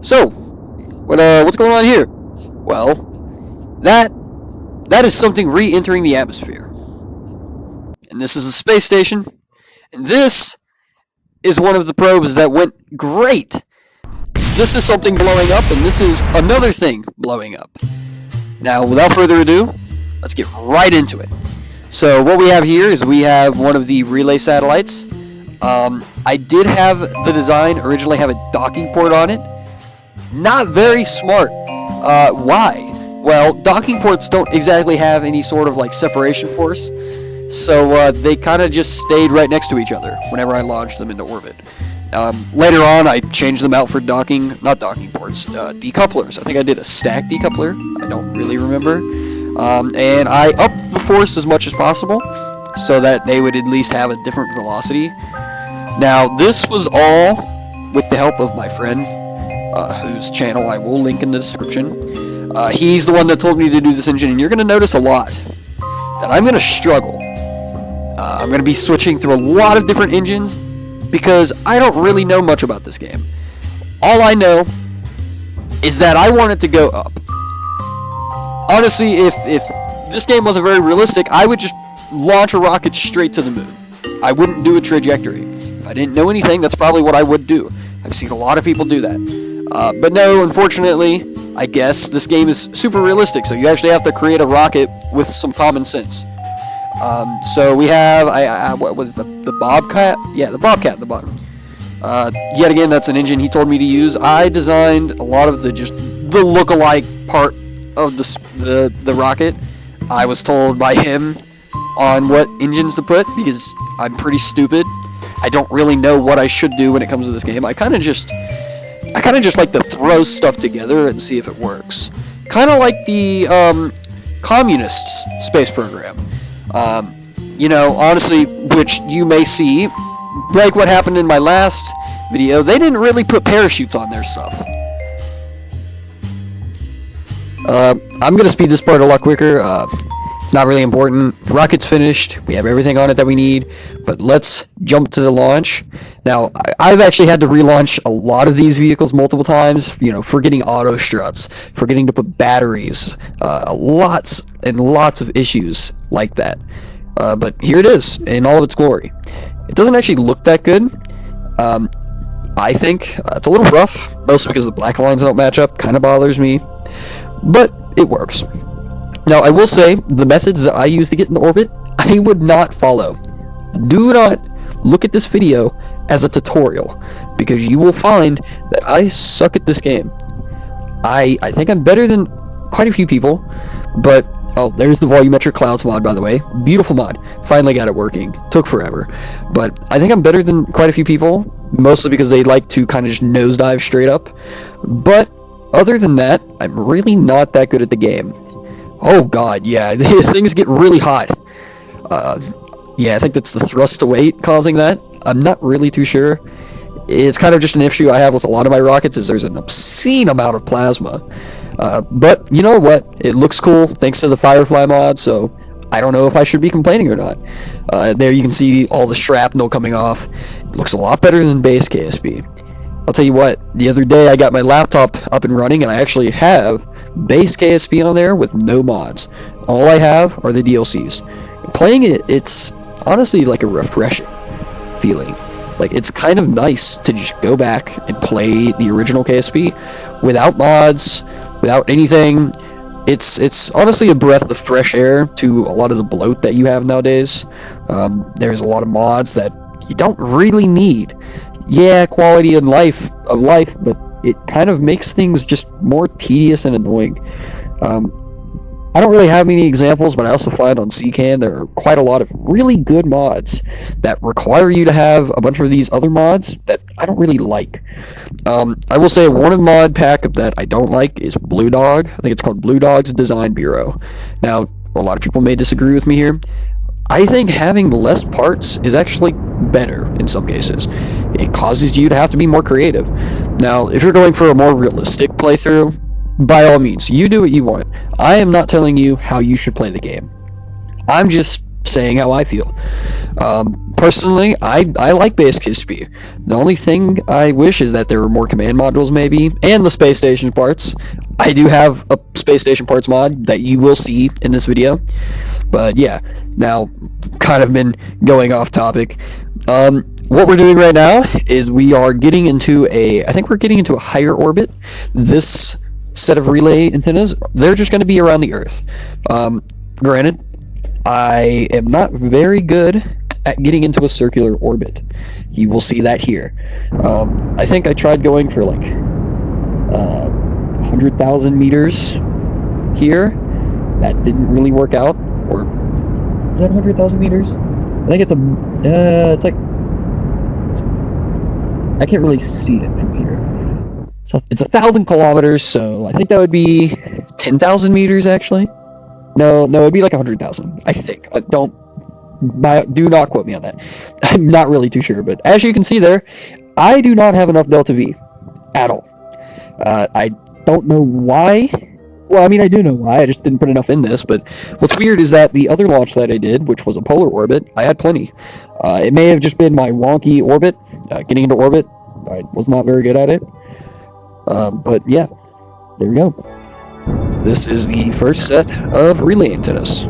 So, what's going on here? Well, that is something re-entering the atmosphere. And this is the space station. And this is one of the probes that went great. This is something blowing up, and this is another thing blowing up. Now, without further ado, let's get right into it. So what we have here is we have one of the relay satellites. I did have the design originally have a docking port on it. Not very smart. Why? Well, docking ports don't exactly have any sort of like separation force, so they kind of just stayed right next to each other whenever I launched them into orbit. Later on, I changed them out for not docking ports, decouplers. I think I did a stack decoupler. I don't really remember. And I upped the force as much as possible so that they would at least have a different velocity. Now, this was all with the help of my friend, whose channel I will link in the description. He's the one that told me to do this engine, and you're going to notice a lot that I'm going to struggle. I'm going to be switching through a lot of different engines because I don't really know much about this game. All I know is that I want it to go up. Honestly, if this game wasn't very realistic, I would just launch a rocket straight to the moon. I wouldn't do a trajectory. If I didn't know anything, that's probably what I would do. I've seen a lot of people do that. But no, unfortunately, I guess this game is super realistic, so you actually have to create a rocket with some common sense. So we have, what is the Bobcat? Yeah, the Bobcat at the bottom. Yet again, that's an engine he told me to use. I designed a lot of the look-alike part of the rocket. I was told by him on what engines to put because I'm pretty stupid. I don't really know what I should do when it comes to this game. I kind of just like to throw stuff together and see if it works. Kind of like the communist space program. Honestly, which you may see, like what happened in my last video, they didn't really put parachutes on their stuff. I'm going to speed this part a lot quicker. It's not really important. Rocket's finished. We have everything on it that we need. But let's jump to the launch. Now, I've actually had to relaunch a lot of these vehicles multiple times, forgetting auto struts, forgetting to put batteries, lots and lots of issues like that. But here it is in all of its glory. It doesn't actually look that good. I think it's a little rough, mostly because the black lines don't match up. Kind of bothers me. But it works. Now, I will say, the methods that I use to get into orbit, I would not follow. Do not look at this video as a tutorial, because you will find that I suck at this game. I think I'm better than quite a few people, but, oh, there's the volumetric clouds mod, by the way. Beautiful mod. Finally got it working. Took forever. But I think I'm better than quite a few people, mostly because they like to kind of just nosedive straight up. But other than that, I'm really not that good at the game. Oh god, yeah, things get really hot. Yeah, I think that's the thrust to weight causing that. I'm not really too sure. It's kind of just an issue I have with a lot of my rockets, is there's an obscene amount of plasma. But you know what? It looks cool thanks to the Firefly mod, so I don't know if I should be complaining or not. There you can see all the shrapnel coming off. It looks a lot better than base KSP. I'll tell you what, the other day I got my laptop up and running, and I actually have base KSP on there with no mods. All I have are the DLCs. Playing it, it's honestly like a refreshing feeling. Like, it's kind of nice to just go back and play the original KSP without mods, without anything. It's honestly a breath of fresh air to a lot of the bloat that you have nowadays. There's a lot of mods that you don't really need. Yeah, quality of life, but it kind of makes things just more tedious and annoying. I don't really have many examples, but I also find on CCAN there are quite a lot of really good mods that require you to have a bunch of these other mods that I don't really like. I will say one mod pack that I don't like is Blue Dog. I think it's called Blue Dog's Design Bureau. Now, a lot of people may disagree with me here. I think having less parts is actually better in some cases. It causes you to have to be more creative. Now, if you're going for a more realistic playthrough, by all means, you do what you want. I am not telling you how you should play the game. I'm just saying how I feel. Personally, I like Base Kispi. The only thing I wish is that there were more command modules, maybe, and the space station parts. I do have a space station parts mod that you will see in this video. But yeah, now kind of been going off topic. What we're doing right now is we are getting into I think we're getting into a higher orbit. This set of relay antennas, they're just going to be around the Earth. Granted, I am not very good at getting into a circular orbit. You will see that here. I think I tried going for like 100,000 meters here. That didn't really work out. Or is that 100,000 meters? I think it's it's like, I can't really see it from here. So it's 1,000 kilometers, so I think that would be 10,000 meters actually. No, it'd be like 100,000, I think. Do not quote me on that. I'm not really too sure, but as you can see there, I do not have enough delta V at all. I don't know why. Well, I mean, I do know why. I just didn't put enough in this, but what's weird is that the other launch that I did, which was a polar orbit, I had plenty. It may have just been my wonky orbit. Getting into orbit, I was not very good at it. But yeah, there we go. This is the first set of relay antennas.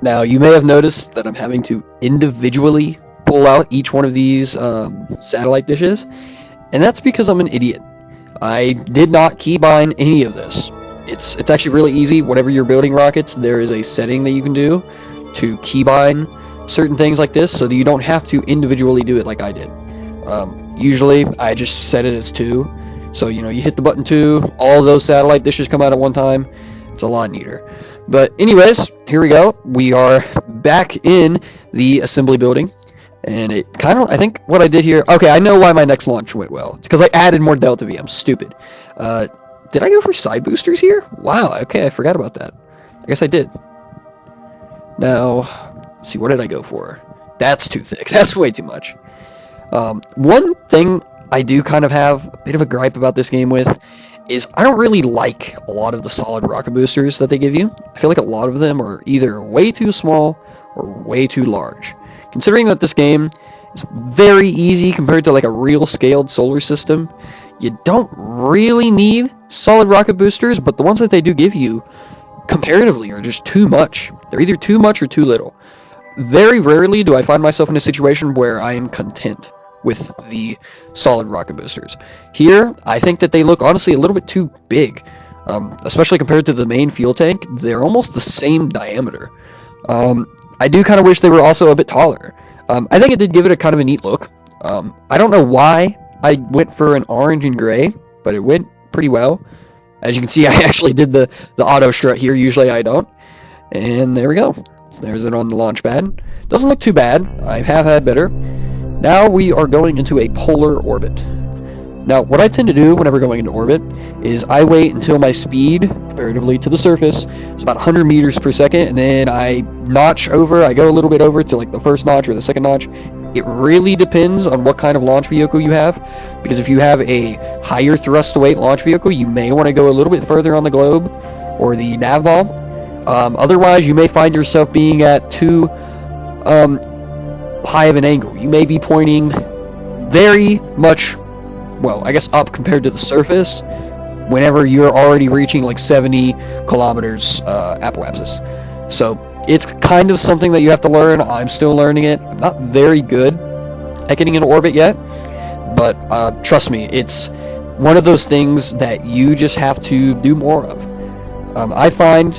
Now, you may have noticed that I'm having to individually pull out each one of these satellite dishes, and that's because I'm an idiot. I did not keybind any of this. It's actually really easy. Whenever you're building rockets, there is a setting that you can do to keybind certain things like this, so that you don't have to individually do it like I did. Usually, I just set it as 2. So, you hit the button 2, all of those satellite dishes come out at one time. It's a lot neater. But anyways, here we go. We are back in the assembly building. And it kind of, I think what I did here, okay, I know why my next launch went well. It's because I added more delta V. I'm stupid. Did I go for side boosters here? Wow, okay, I forgot about that. I guess I did. Now, let's see, what did I go for? That's too thick. That's way too much. One thing I do kind of have a bit of a gripe about this game with is I don't really like a lot of the solid rocket boosters that they give you. I feel like a lot of them are either way too small or way too large. Considering that this game is very easy compared to like a real scaled solar system, you don't really need solid rocket boosters, but the ones that they do give you comparatively are just too much. They're either too much or too little. Very rarely do I find myself in a situation where I am content with the solid rocket boosters. Here, I think that they look honestly a little bit too big, especially compared to the main fuel tank. They're almost the same diameter. I do kind of wish they were also a bit taller. I think it did give it a kind of a neat look. I don't know why I went for an orange and gray, but it went pretty well. As you can see, I actually did the auto strut here. Usually I don't. And there we go. So there's it on the launch pad. Doesn't look too bad. I have had better. Now we are going into a polar orbit. Now, what I tend to do whenever going into orbit is I wait until my speed, comparatively to the surface, is about 100 meters per second, and then I notch over, I go a little bit over to like the first notch or the second notch. It really depends on what kind of launch vehicle you have, because if you have a higher thrust to weight launch vehicle, you may want to go a little bit further on the globe, or the nav ball. Otherwise, you may find yourself being at too high of an angle. You may be pointing very much, well, I guess up compared to the surface, whenever you're already reaching like 70 kilometers apoapsis. So it's kind of something that you have to learn. I'm still learning it. I'm not very good at getting into orbit yet, but trust me, it's one of those things that you just have to do more of. I find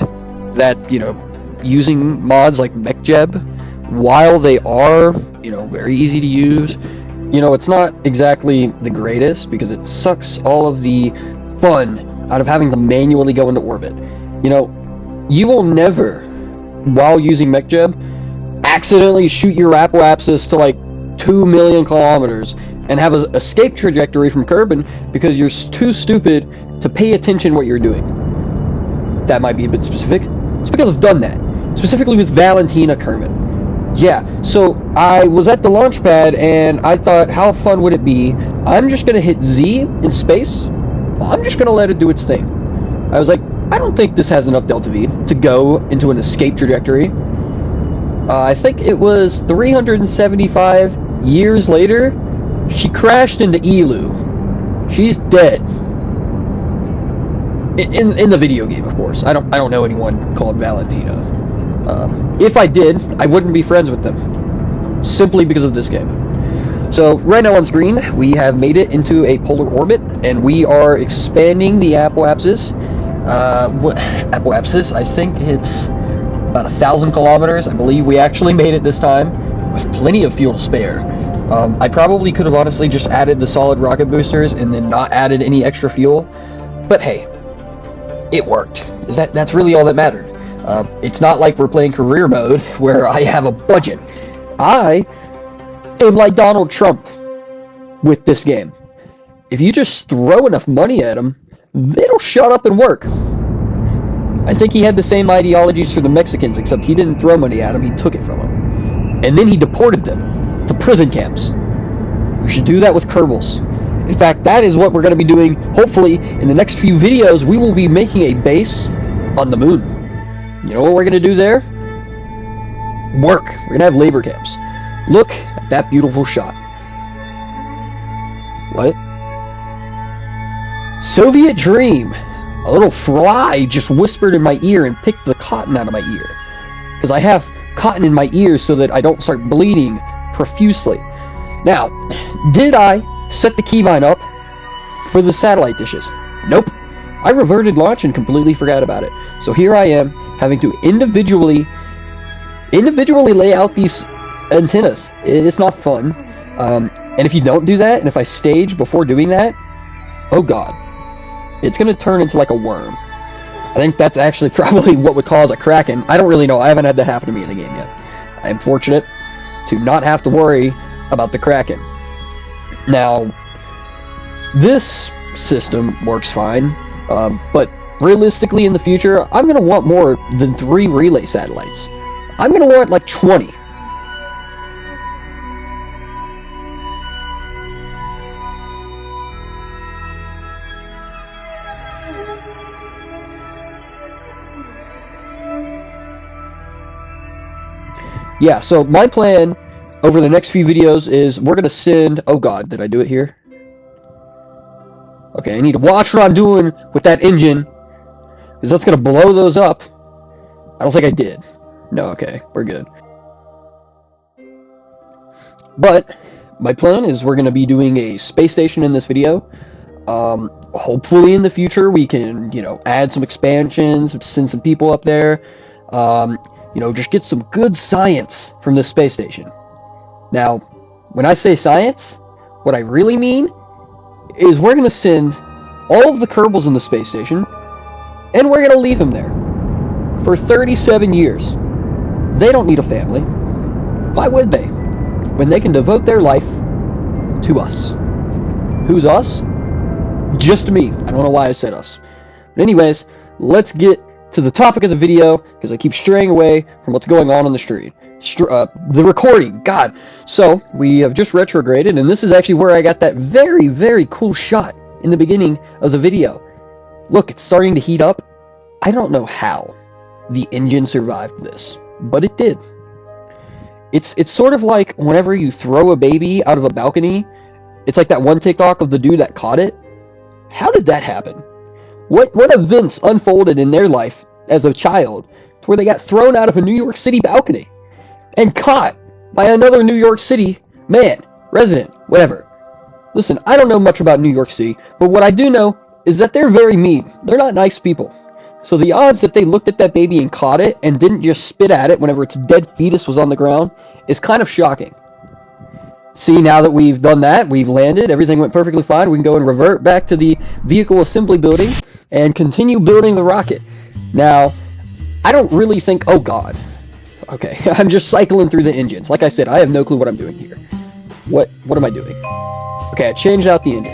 that, using mods like MechJeb, while they are, very easy to use, it's not exactly the greatest, because it sucks all of the fun out of having to manually go into orbit. You will never, while using MechJeb, accidentally shoot your apoapsis to like 2 million kilometers and have an escape trajectory from Kerbal because you're too stupid to pay attention what you're doing. That might be a bit specific. It's because I've done that, specifically with Valentina Kermit. Yeah, so I was at the launch pad and I thought, how fun would it be? I'm just gonna hit Z in space. I'm just gonna let it do its thing. I was like, I don't think this has enough delta V to go into an escape trajectory. I think it was 375 years later, she crashed into Elu. She's dead. In the video game, of course. I don't know anyone called Valentina. If I did, I wouldn't be friends with them, simply because of this game. So right now on screen, we have made it into a polar orbit, and we are expanding the apoapsis. Apoapsis, I think it's about 1,000 kilometers. I believe we actually made it this time, with plenty of fuel to spare. I probably could have honestly just added the solid rocket boosters and then not added any extra fuel, but hey, it worked. That's really all that mattered. It's not like we're playing career mode where I have a budget. I am like Donald Trump with this game. If you just throw enough money at them, they'll shut up and work. I think he had the same ideologies for the Mexicans, except he didn't throw money at them, he took it from them. And then he deported them to prison camps. We should do that with Kerbals. In fact, that is what we're going to be doing. Hopefully, in the next few videos, we will be making a base on the moon. You know what we're going to do there? Work. We're going to have labor camps. Look at that beautiful shot. What? Soviet dream. A little fly just whispered in my ear and picked the cotton out of my ear. Because I have cotton in my ears so that I don't start bleeding profusely. Now, did I set the keybind up for the satellite dishes? Nope. I reverted launch and completely forgot about it. So here I am, having to individually lay out these antennas. It's not fun. And if you don't do that, and if I stage before doing that, oh god, it's going to turn into like a worm. I think that's actually probably what would cause a kraken. I don't really know. I haven't had that happen to me in the game yet. I am fortunate to not have to worry about the kraken. Now, this system works fine, but realistically in the future, I'm going to want more than 3 relay satellites. I'm going to want like 20. Yeah, so my plan over the next few videos is we're going to send... Oh god, did I do it here? Okay, I need to watch what I'm doing with that engine, because that's going to blow those up. I don't think I did. No, okay, we're good. But my plan is we're going to be doing a space station in this video. Hopefully in the future we can, add some expansions, send some people up there. Just get some good science from this space station. Now, when I say science, what I really mean is we're going to send all of the Kerbals in the space station, and we're going to leave them there for 37 years. They don't need a family. Why would they? When they can devote their life to us. Who's us? Just me. I don't know why I said us. But anyways, let's get to the topic of the video, because I keep straying away from what's going on the street. The recording, god. So, we have just retrograded, and this is actually where I got that very, very cool shot in the beginning of the video. Look, it's starting to heat up. I don't know how the engine survived this, but it did. It's sort of like whenever you throw a baby out of a balcony. It's like that one TikTok of the dude that caught it. How did that happen? What events unfolded in their life as a child to where they got thrown out of a New York City balcony and caught by another New York City man, resident, whatever. Listen, I don't know much about New York City, but what I do know is that they're very mean. They're not nice people. So the odds that they looked at that baby and caught it and didn't just spit at it whenever its dead fetus was on the ground is kind of shocking. See, now that we've done that, we've landed, everything went perfectly fine, we can go and revert back to the vehicle assembly building and continue building the rocket. Now, I don't really think... Oh, God. Okay, I'm just cycling through the engines. Like I said, I have no clue what I'm doing here. What am I doing? Okay, I changed out the engine.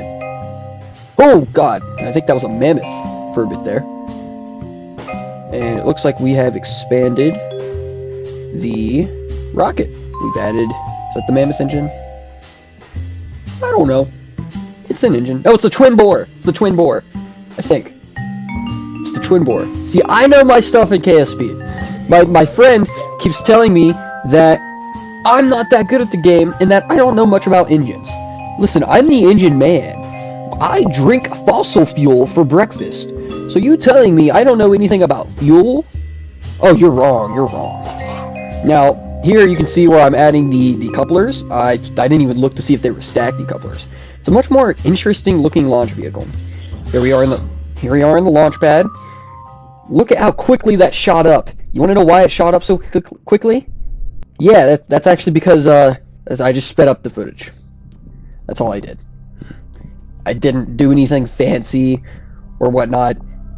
Oh, God. I think that was a mammoth for a bit there. And it looks like we have expanded the rocket. We've added, is that the mammoth engine? I don't know. It's an engine. Oh, it's a twin bore. It's the twin bore, I think. It's the twin bore. See, I know my stuff in KSP. My friend keeps telling me that I'm not that good at the game and that I don't know much about engines. Listen, I'm the engine man. I drink fossil fuel for breakfast. So you telling me I don't know anything about fuel? Oh, you're wrong. You're wrong. Now, here you can see where I'm adding the decouplers. I didn't even look to see if they were stacked decouplers. It's a much more interesting looking launch vehicle. Here we are in the launch pad. Look at how quickly that shot up. You want to know why it shot up so quickly? Yeah, that's actually because I just sped up the footage. That's all I did. I didn't do anything fancy or whatnot.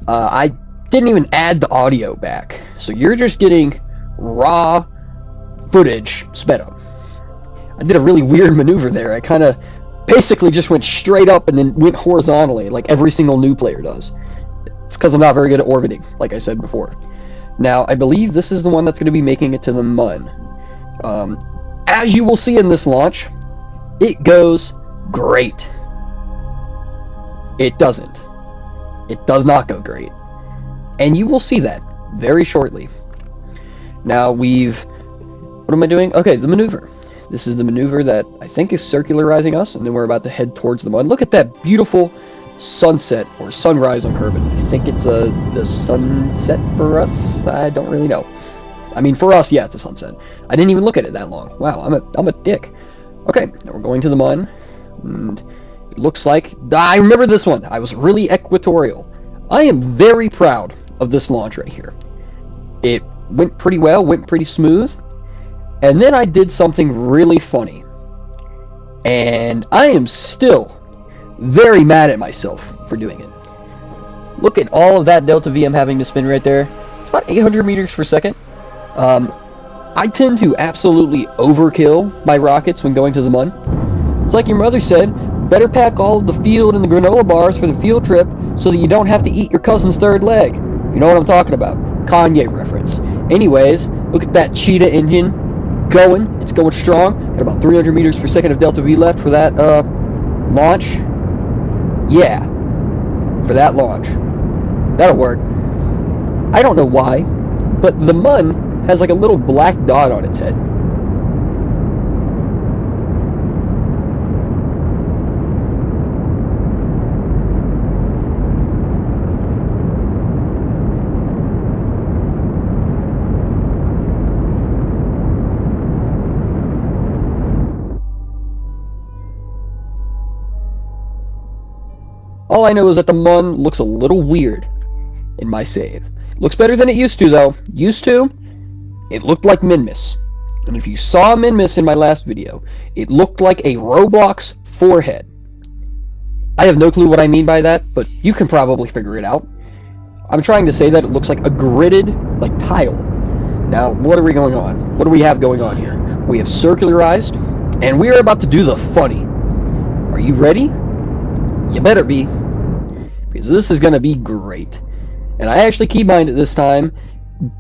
I didn't even add the audio back. So you're just getting raw footage sped up. I did a really weird maneuver there. I kind of basically just went straight up and then went horizontally like every single new player does. It's because I'm not very good at orbiting, like I said before. Now, I believe this is the one that's going to be making it to the Mun. As you will see in this launch, it goes great. It doesn't. It does not go great. And you will see that very shortly. Now what am I doing? Okay, the maneuver. This is the maneuver that I think is circularizing us, and then we're about to head towards the Mun. Look at that beautiful sunset or sunrise on Kerbal. I think it's the sunset for us. I don't really know. I mean, for us, yeah, it's a sunset. I didn't even look at it that long. Wow, I'm a dick. Okay, now we're going to the Mun, and it looks like I remember this one. I was really equatorial. I am very proud of this launch right here. It went pretty well, went pretty smooth, and then I did something really funny, and I am still very mad at myself for doing it. Look at all of that delta V I'm having to spin right there. It's about 800 meters per second. I tend to absolutely overkill my rockets when going to the Mun. It's like your mother said, better pack all of the field and the granola bars for the field trip so that you don't have to eat your cousin's third leg. If you know what I'm talking about. Kanye reference. Anyways, look at that cheetah engine going. It's going strong. Got about 300 meters per second of delta V left for that launch. Yeah, for that launch. That'll work. I don't know why, but the Mun has like a little black dot on its head. All I know is that the Mun looks a little weird in my save. Looks better than it used to, though. Used to, it looked like Minmus. And if you saw Minmus in my last video, it looked like a Roblox forehead. I have no clue what I mean by that, but you can probably figure it out. I'm trying to say that it looks like a gridded, like, tile. Now, what are we going on? What do we have going on here? We have circularized, and we are about to do the funny. Are you ready? You better be, because this is going to be great. And I actually keybind it this time,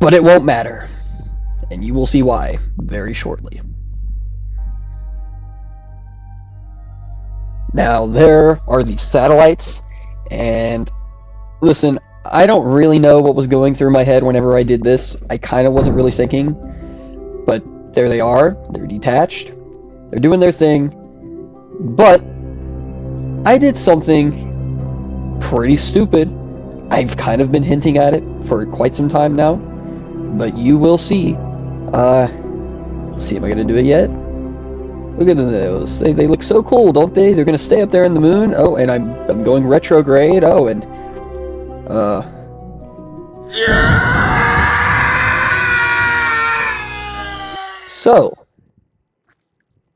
but it won't matter. And you will see why very shortly. Now, there are these satellites, and listen, I don't really know what was going through my head whenever I did this. I kind of wasn't really thinking, but there they are. They're detached. They're doing their thing, but I did something pretty stupid. I've kind of been hinting at it for quite some time now, but you will see. Let's see, am I gonna do it yet? Look at those. They look so cool, don't they? They're gonna stay up there in the moon. Oh, and I'm going retrograde. Oh, and so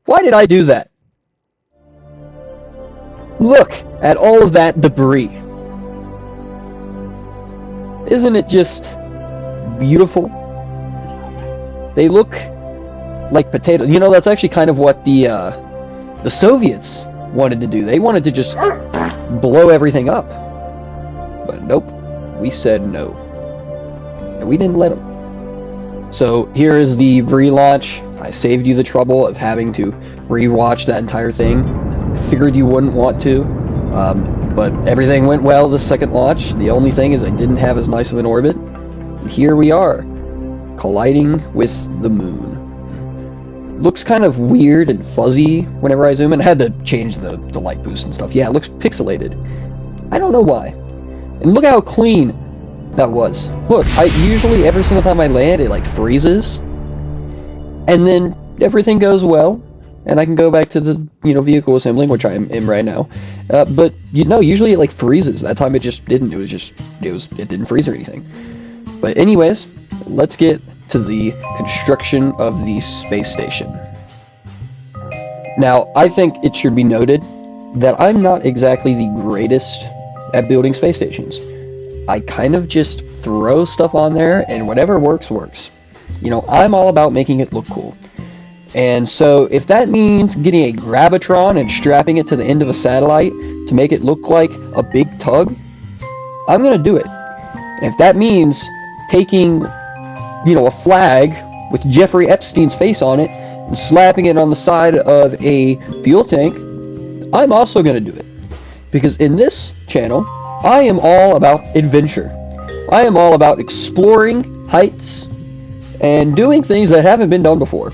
why did I do that? Look at all of that debris. Isn't it just beautiful? They look like potatoes. You know, that's actually kind of what the Soviets wanted to do. They wanted to just blow everything up. But nope, we said no. And we didn't let them. So here is the relaunch. I saved you the trouble of having to rewatch that entire thing. I figured you wouldn't want to, but everything went well the second launch. The only thing is I didn't have as nice of an orbit. And here we are, colliding with the moon. Looks kind of weird and fuzzy whenever I zoom in. I had to change the light boost and stuff. Yeah, it looks pixelated. I don't know why. And look how clean that was. Look, usually every single time I land, it like freezes, and then everything goes well, and I can go back to the vehicle assembling, which I am in right now. But usually it like freezes. That time it just didn't. It didn't freeze or anything. But anyways, let's get to the construction of the space station. Now, I think it should be noted that I'm not exactly the greatest at building space stations. I kind of just throw stuff on there, and whatever works, works. I'm all about making it look cool. And so if that means getting a gravitron and strapping it to the end of a satellite to make it look like a big tug, I'm gonna do it. And if that means taking, a flag with Jeffrey Epstein's face on it and slapping it on the side of a fuel tank, I'm also gonna do it. Because in this channel, I am all about adventure. I am all about exploring heights and doing things that haven't been done before.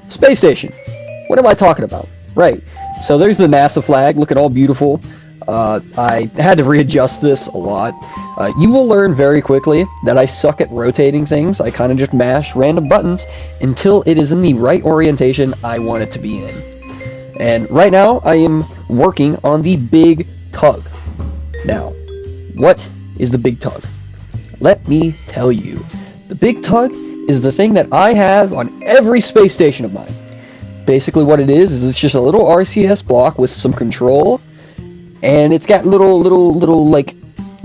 Space station. What am I talking about? Right. So there's the NASA flag, looking all beautiful. I had to readjust this a lot. You will learn very quickly that I suck at rotating things. I kind of just mash random buttons until it is in the right orientation I want it to be in. And right now I am working on the big tug. Now, what is the big tug? Let me tell you. The big tug is the thing that I have on every space station of mine. Basically what it is it's just a little RCS block with some control, and it's got little like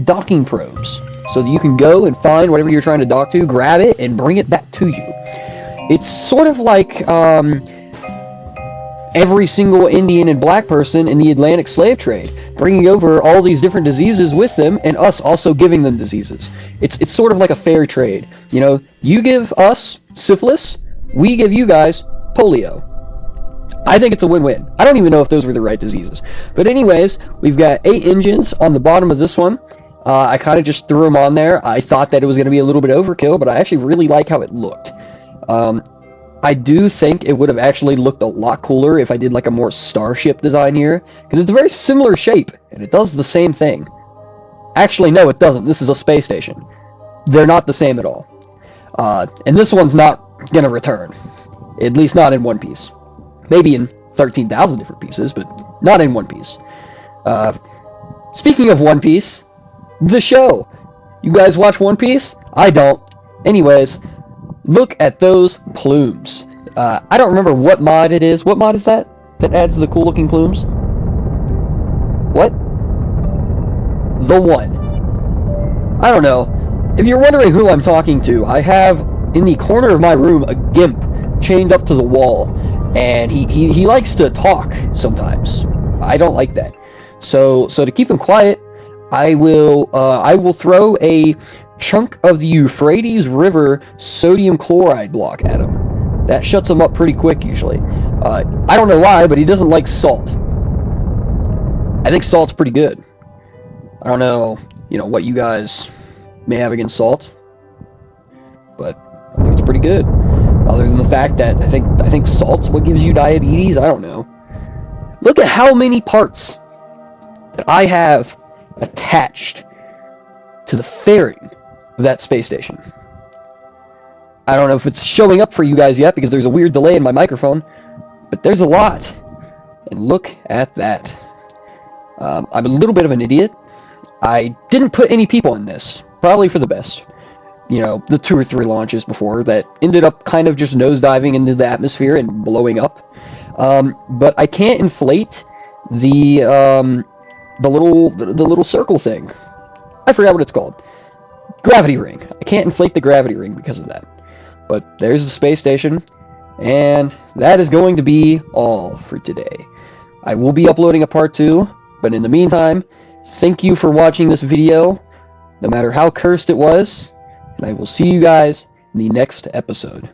docking probes, so that you can go and find whatever you're trying to dock to, grab it, and bring it back to you. It's sort of like every single Indian and black person in the Atlantic slave trade, bringing over all these different diseases with them, and us also giving them diseases. It's sort of like a fair trade. You give us syphilis, we give you guys polio. I think it's a win-win. I don't even know if those were the right diseases. But anyways, we've got 8 engines on the bottom of this one. I kind of just threw them on there. I thought that it was going to be a little bit overkill, but I actually really like how it looked. I do think it would have actually looked a lot cooler if I did like a more starship design here, because it's a very similar shape, and it does the same thing. Actually, no, it doesn't. This is a space station. They're not the same at all. And this one's not going to return. At least not in one piece. Maybe in 13,000 different pieces, but not in one piece. Speaking of One Piece, the show. You guys watch One Piece? I don't. Anyways, look at those plumes. I don't remember what mod it is. What mod is that adds the cool looking plumes? What? The one. I don't know. If you're wondering who I'm talking to, I have in the corner of my room a GIMP chained up to the wall, and he likes to talk sometimes. I don't like that. So to keep him quiet, I will throw a chunk of the Euphrates River sodium chloride block at him. That shuts him up pretty quick usually. I don't know why, but he doesn't like salt. I think salt's pretty good. I don't know, what you guys may have against salt, but I think it's pretty good. Other than the fact that I think salt's what gives you diabetes. I don't know. Look at how many parts that I have attached to the fairing of that space station. I don't know if it's showing up for you guys yet because there's a weird delay in my microphone, but there's a lot. And look at that. I'm a little bit of an idiot. I didn't put any people in this, probably for the best. You know, the 2 or 3 launches before that ended up kind of just nosediving into the atmosphere and blowing up. But I can't inflate the little circle thing. I forgot what it's called. Gravity ring. I can't inflate the gravity ring because of that. But there's the space station, and that is going to be all for today. I will be uploading a part 2, but in the meantime, thank you for watching this video, no matter how cursed it was, and I will see you guys in the next episode.